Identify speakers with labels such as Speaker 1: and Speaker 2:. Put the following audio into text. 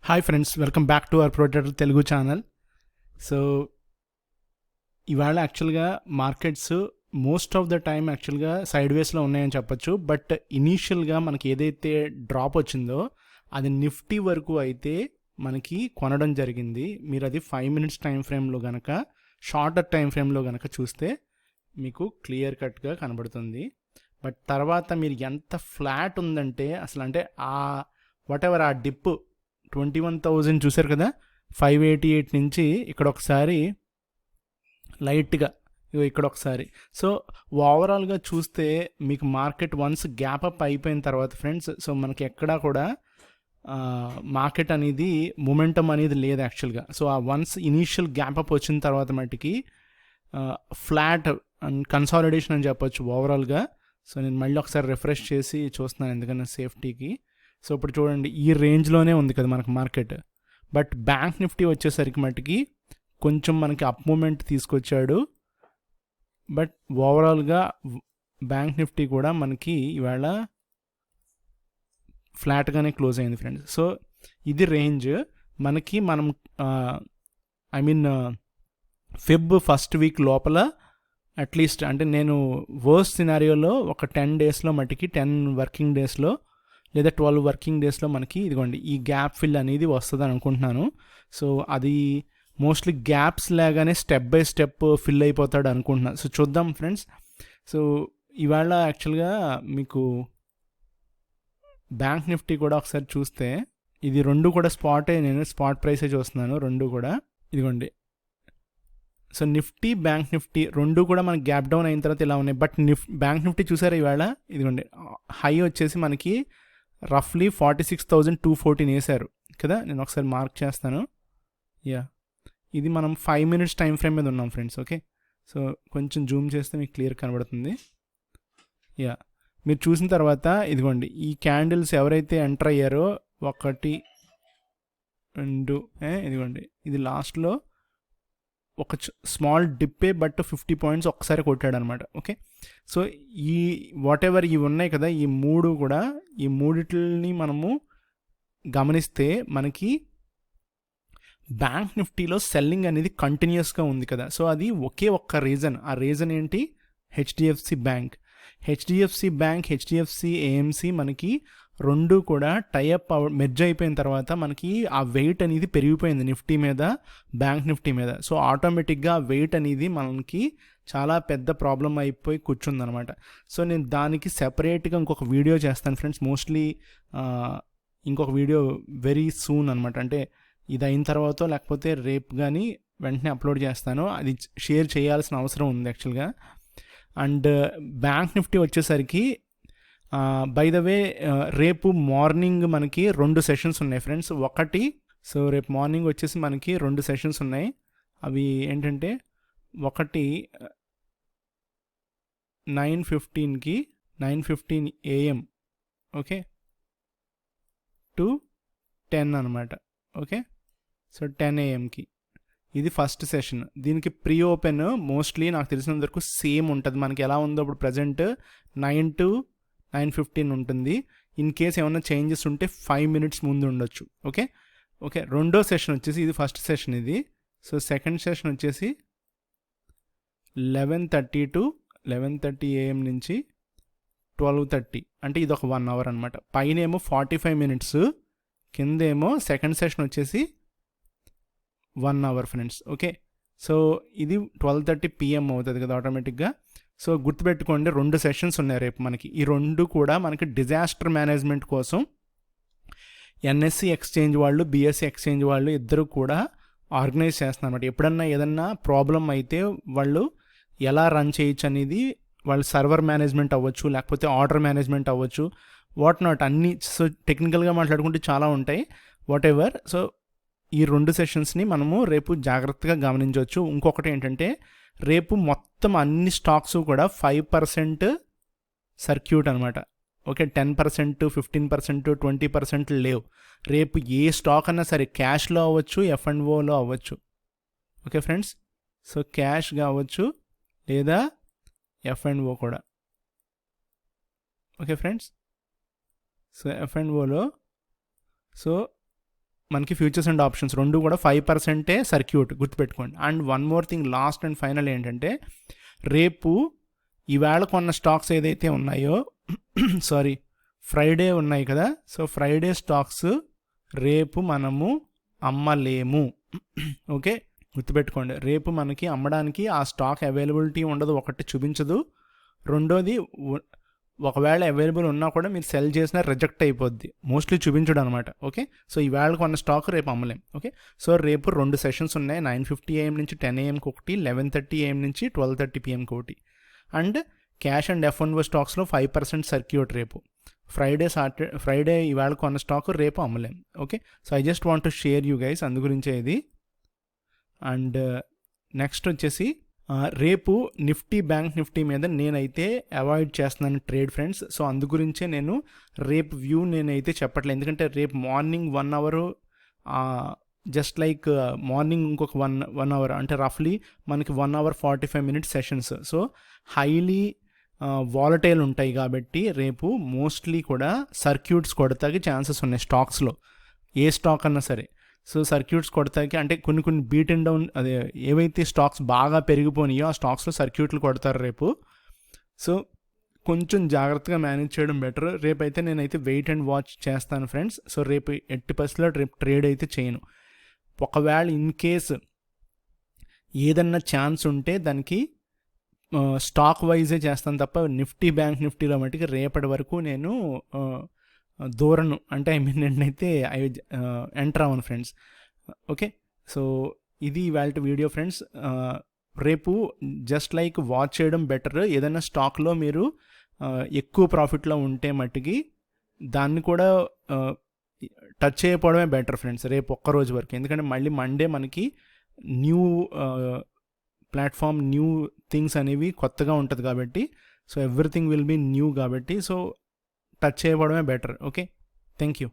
Speaker 1: Hi friends, welcome back to our protector Telugu channel. So ఇవాళ యాక్చువల్గా markets most of the time యాక్చువల్గా side వేస్లో ఉన్నాయని చెప్పొచ్చు. బట్ ఇనీషియల్గా మనకి ఏదైతే డ్రాప్ వచ్చిందో అది నిఫ్టీ వరకు అయితే మనకి కొనడం జరిగింది. మీరు అది 5 minutes టైం ఫ్రేమ్లో కనుక, షార్టర్ టైం ఫ్రేమ్లో కనుక చూస్తే మీకు క్లియర్ కట్గా కనబడుతుంది. బట్ తర్వాత మీరు ఎంత ఫ్లాట్ ఉందంటే అసలు, అంటే ఆ వాటెవర్ ఆ డిప్ 21,000 చూసారు కదా, 588 నుంచి ఇక్కడ ఒకసారి లైట్గా ఇక్కడ ఒకసారి. సో ఓవరాల్గా చూస్తే మీకు మార్కెట్ వన్స్ గ్యాప్ అప్ అయిపోయిన తర్వాత ఫ్రెండ్స్, సో మనకి ఎక్కడా కూడా మార్కెట్ అనేది మొమెంటం అనేది లేదు యాక్చువల్గా. సో ఆ వన్స్ ఇనీషియల్ గ్యాప్ అప్ వచ్చిన తర్వాత మటుకి ఫ్లాట్ అండ్ కన్సాలిడేషన్ అని చెప్పొచ్చు ఓవరాల్గా. సో నేను మళ్ళీ ఒకసారి రిఫ్రెష్ చేసి చూస్తున్నాను ఎందుకన్నా సేఫ్టీకి. సో ఇప్పుడు చూడండి, ఈ రేంజ్లోనే ఉంది కదా మనకు మార్కెట్. బట్ బ్యాంక్ నిఫ్టీ వచ్చేసరికి మటుకి కొంచెం మనకి అప్ మూమెంట్ తీసుకొచ్చాడు. బట్ ఓవరాల్గా బ్యాంక్ నిఫ్టీ కూడా మనకి ఇవాళ ఫ్లాట్గానే క్లోజ్ అయింది ఫ్రెండ్స్. సో ఇది రేంజ్ మనకి. మనం ఫెబ్ ఫస్ట్ వీక్ లోపల అట్లీస్ట్, అంటే నేను వర్స్ట్ సినారియోలో ఒక 10 daysలో మటుకి 10 working daysలో లేదా 12 working daysలో మనకి ఇదిగోండి ఈ గ్యాప్ ఫిల్ అనేది వస్తుంది అనుకుంటున్నాను. సో అది మోస్ట్లీ గ్యాప్స్ లాగానే స్టెప్ బై స్టెప్ ఫిల్ అయిపోతాడు అనుకుంటున్నాను. సో చూద్దాం ఫ్రెండ్స్. సో ఇవాళ యాక్చువల్గా మీకు బ్యాంక్ నిఫ్టీ కూడా ఒకసారి చూస్తే, ఇది రెండు కూడా స్పాటే, నేను స్పాట్ ప్రైసే చూస్తున్నాను రెండు కూడా. ఇదిగోండి, సో నిఫ్టీ బ్యాంక్ నిఫ్టీ రెండు కూడా మనకి గ్యాప్ డౌన్ అయిన తర్వాత ఇలా ఉన్నాయి. బట్ బ్యాంక్ నిఫ్టీ చూసారా ఇవాళ, ఇదిగోండి హై వచ్చేసి మనకి రఫ్లీ 46,214 వేశారు కదా. నేను ఒకసారి మార్క్ చేస్తాను. ఇది మనం 5 minutes టైం ఫ్రేమ్ మీద ఉన్నాం ఫ్రెండ్స్. ఓకే, సో కొంచెం జూమ్ చేస్తే మీకు క్లియర్ కనబడుతుంది. మీరు చూసిన తర్వాత ఇదిగోండి ఈ క్యాండిల్స్ ఎవరైతే ఎంటర్ అయ్యారో 1 2, ఇదిగోండి ఇది లాస్ట్లో ఒక స్మాల్ డిప్పే, బట్ 50 points ఒక్కసారి కొట్టాడు అనమాట. ఓకే, సో ఈ వాట్ ఎవర్ ఇవి ఉన్నాయి కదా, ఈ మూడు కూడా, ఈ మూడిటిని మనము గమనిస్తే మనకి బ్యాంక్ నిఫ్టీలో సెల్లింగ్ అనేది కంటిన్యూస్గా ఉంది కదా. సో అది ఒకే ఒక్క రీజన్. ఆ రీజన్ ఏంటి? హెచ్డిఎఫ్సి బ్యాంక్, హెచ్డిఎఫ్సి ఏఎంసి మనకి రెండు కూడా టైఅప్ మెర్జ్ అయిపోయిన తర్వాత మనకి ఆ వెయిట్ అనేది పెరిగిపోయింది నిఫ్టీ మీద, బ్యాంక్ నిఫ్టీ మీద. సో ఆటోమేటిక్గా ఆ వెయిట్ అనేది మనకి చాలా పెద్ద ప్రాబ్లం అయిపోయి కూర్చుందనమాట. సో నేను దానికి సెపరేట్గా ఇంకొక వీడియో చేస్తాను ఫ్రెండ్స్. మోస్ట్లీ ఇంకొక వీడియో వెరీ సూన్ అనమాట. అంటే ఇది అయిన తర్వాత లేకపోతే రేపు కానీ వెంటనే అప్లోడ్ చేస్తాను. అది షేర్ చేయాల్సిన అవసరం ఉంది యాక్చువల్గా. అండ్ బ్యాంక్ నిఫ్టీ వచ్చేసరికి బై ద వే రేపు మార్నింగ్ మనకి 2 sessions ఉన్నాయి ఫ్రెండ్స్. సో రేపు మార్నింగ్ వచ్చేసి మనకి 2 sessions ఉన్నాయి. అవి ఏంటంటే, ఒకటి 9:15 AM ఓకే టు 10 అనమాట. ఓకే, సో 10 AMకి ఇది ఫస్ట్ సెషన్. దీనికి ప్రీ ఓపెన్ మోస్ట్లీ నాకు తెలిసినంత వరకు సేమ్ ఉంటుంది. మనకి ఎలా ఉందో ఇప్పుడు ప్రజెంట్ 9 to 9:15 ఉంటుంది. ఇన్ కేస్ ఏమైనా చేంజెస్ ఉంటే 5 minutes ముందు ఉండొచ్చు. ఓకే, రెండో సెషన్ వచ్చేసి, ఇది ఫస్ట్ సెషన్ ఇది. సో సెకండ్ సెషన్ వచ్చేసి 11:30 AM నుంచి 12:30, అంటే ఇది ఒక 1 hour అనమాట. పైన ఏమో 45 minutes, కిందేమో సెకండ్ సెషన్ వచ్చేసి 1 hour ఫ్రెండ్స్. ఓకే, సో ఇది 12:30 PM అవుతుంది కదా ఆటోమేటిక్గా. సో గుర్తుపెట్టుకోండి, 2 sessions ఉన్నాయి రేపు మనకి. ఈ రెండు కూడా మనకి డిజాస్టర్ మేనేజ్మెంట్ కోసం ఎన్ఎస్సి ఎక్స్చేంజ్ వాళ్ళు, బిఎస్సి ఎక్స్చేంజ్ వాళ్ళు ఇద్దరు కూడా ఆర్గనైజ్ చేస్తున్నారు అనమాట. ఎప్పుడన్నా ఏదన్నా ప్రాబ్లం అయితే వాళ్ళు ఎలా రన్ చేయొచ్చు అనేది, వాళ్ళు సర్వర్ మేనేజ్మెంట్ అవ్వచ్చు, లేకపోతే ఆర్డర్ మేనేజ్మెంట్ అవ్వచ్చు, వాట్ నాట్ అన్నీ. సో టెక్నికల్గా మాట్లాడుకుంటే చాలా ఉంటాయి, వాట్ ఎవర్. సో ఈ 2 sessionsని మనము రేపు జాగ్రత్తగా గమనించవచ్చు. ఇంకొకటి ఏంటంటే, రేపు మొత్తం అన్ని స్టాక్స్ కూడా 5% సర్క్యూట్ అనమాట. ఓకే, 10%, 15%, 20% లేవు. రేపు ఏ స్టాక్ అన్నా సరే, క్యాష్లో అవ్వచ్చు, F&Oలో అవ్వచ్చు. ఓకే ఫ్రెండ్స్, సో క్యాష్ కావచ్చు లేదా F&O కూడా. Okay friends. సో F&Oలో సో మనకి ఫ్యూచర్స్ అండ్ ఆప్షన్స్ రెండు కూడా 5% సర్క్యూట్ గుర్తుపెట్టుకోండి. And one more thing, last and final ఏంటంటే, రేపు ఈవేళ కొన్న స్టాక్స్ ఏదైతే ఉన్నాయో సారీ ఫ్రైడే ఉన్నాయి కదా, సో ఫ్రైడే స్టాక్స్ రేపు మనము అమ్మలేము. ఓకే, గుర్తుపెట్టుకోండి. రేపు మనకి అమ్మడానికి ఆ స్టాక్ అవైలబిలిటీ ఉండదు, ఒకటి చూపించదు. రెండోది ఒకవేళ అవైలబుల్ ఉన్నా కూడా మీరు సెల్ చేసినా రిజెక్ట్ అయిపోద్ది, మోస్ట్లీ చూపించడం అనమాట. ఓకే, సో ఈవేళ కొన్న స్టాక్ రేపు అమ్మలేం. ఓకే, సో రేపు 2 సెషన్స్ ఉన్నాయి, 9:50 AM నుంచి 10 AMకి ఒకటి, 11:30 AM నుంచి 12:30 PMకి ఒకటి. అండ్ క్యాష్ అండ్ F&O స్టాక్స్లో 5% సర్క్యూట్ రేపు. ఫ్రైడే ఈవేళ కొన్న స్టాక్ రేపు అమ్మలేం. Okay, so I just want to share you guys, అందు గురించే ఇది. అండ్ నెక్స్ట్ వచ్చేసి రేపు బ్యాంక్ నిఫ్టీ మీద నేనైతే అవాయిడ్ చేస్తున్నాను ట్రేడ్ ఫ్రెండ్స్. సో అందు గురించే నేను రేపు వ్యూ నేనైతే చెప్పట్లేదు, ఎందుకంటే రేపు morning 1 hour just like morning ఇంకొక 1 hour అంటే రఫ్లీ మనకి 1 hour 45 minutes sessions. So highly volatile ఉంటాయి కాబట్టి రేపు మోస్ట్లీ కూడా సర్క్యూట్స్ కొడతాకి ఛాన్సెస్ ఉన్నాయి స్టాక్స్లో, ఏ స్టాక్ అన్నా సరే. సో సర్క్యూట్స్ కొడతాకి అంటే కొన్ని బీట్ అండ్ డౌన్, అదే ఏవైతే స్టాక్స్ బాగా పెరిగిపోయినాయో ఆ స్టాక్స్లో సర్క్యూట్లు కొడతారు రేపు. సో కొంచెం జాగ్రత్తగా మేనేజ్ చేయడం బెటర్. రేపైతే నేనైతే వెయిట్ అండ్ వాచ్ చేస్తాను ఫ్రెండ్స్. సో రేపు 80% రేపు ట్రేడ్ అయితే చేయను. ఒకవేళ ఇన్ కేస్ ఏదన్నా ఛాన్స్ ఉంటే దానికి స్టాక్ వైజే చేస్తాను తప్ప బ్యాంక్ నిఫ్టీలో మటుకు రేపటి వరకు నేను దూరను, అంటే నేనైతే ఎంటర్ అవ్వను ఫ్రెండ్స్. ఓకే, సో ఇది ఇవాళ వీడియో ఫ్రెండ్స్. రేపు జస్ట్ లైక్ వాచ్ చేయడం బెటర్. ఏదైనా స్టాక్లో మీరు ఎక్కువ ప్రాఫిట్లో ఉంటే మట్టుకి దాన్ని కూడా టచ్ చేయకపోవడమే బెటర్ ఫ్రెండ్స్ రేపు ఒక్కరోజు వరకు, ఎందుకంటే మళ్ళీ మండే మనకి న్యూ ప్లాట్ఫామ్, న్యూ థింగ్స్ అనేవి కొత్తగా ఉంటుంది కాబట్టి, so everything will be new కాబట్టి సో టచ్ చేయబడమే బెటర్. Okay, thank you.